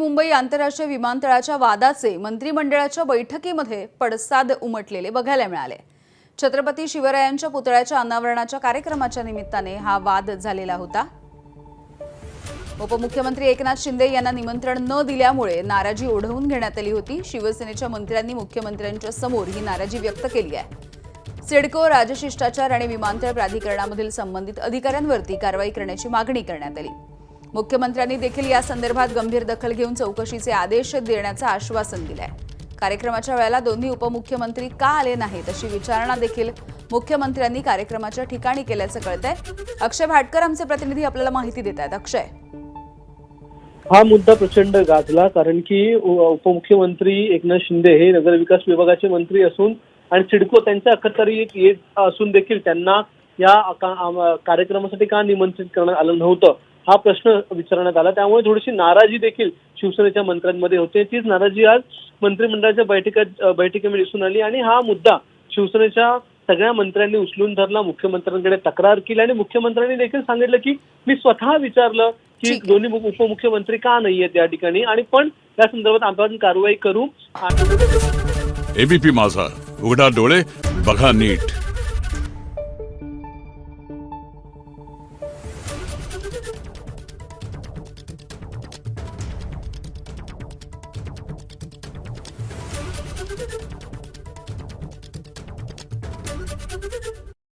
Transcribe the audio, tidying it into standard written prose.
मुंबई आंतरराष्ट्रीय विमानतळाच्या वादाचे मंत्रिमंडळाच्या बैठकीमध्ये पडसाद उमटलेले बघायला मिळाले। छत्रपती शिवरायांच्या पुतळ्याच्या अनावरणाच्या कार्यक्रमाच्या निमित्ताने हा वाद झालेला होता। उपमुख्यमंत्री एकनाथ शिंदे यांना निमंत्रण न दिल्यामुळे नाराजी ओढवून घेण्यात आली होती। शिवसेनेच्या मंत्र्यांनी मुख्यमंत्र्यांच्या समोर ही नाराजी व्यक्त केली आहे। सिडको, राजशिष्टाचार आणि विमानतळ प्राधिकरणामधील संबंधित अधिकाऱ्यांवरती कारवाई करण्याची मागणी करण्यात आली। मुख्यमंत्र्यांनी देखील या संदर्भात गंभीर दखल घेऊन चौकशीचे आदेश देण्याचं आश्वासन दिलंय। कार्यक्रमाच्या वेळेला दोन्ही उपमुख्यमंत्री का आले नाहीत अशी विचारणा देखील मुख्यमंत्र्यांनी कार्यक्रमाच्या ठिकाणी केल्याचं कळतंय। अक्षय भाटकर आमचे प्रतिनिधी आपल्याला माहिती देत आहेत। अक्षय, हा मुद्दा प्रचंड गाजला, कारण की उपमुख्यमंत्री एकनाथ शिंदे हे नगरविकास विभागाचे मंत्री असून आणि सिडको त्यांच्या अखत्यारीत येत असून देखील त्यांना या कार्यक्रमासाठी का निमंत्रित करण्यात आलं नव्हतं हा प्रश्न विचारण्यात आला। त्यामुळे थोडीशी नाराजी देखील शिवसेनेच्या मंत्र्यांमध्ये होते। तीच नाराजी आज मंत्रिमंडळाच्या बैठकीमध्ये दिसून आली आणि हा मुद्दा शिवसेनेच्या सगळ्या मंत्र्यांनी उचलून धरला, मुख्यमंत्र्यांकडे तक्रार केली आणि मुख्यमंत्र्यांनी देखील सांगितलं की मी स्वतः विचारलं की दोन्ही उपमुख्यमंत्री का नाहीयेत या ठिकाणी आणि पण या संदर्भात आपण कारवाई करू। एबीपी माझा, उघडा डोळे बघा नीट।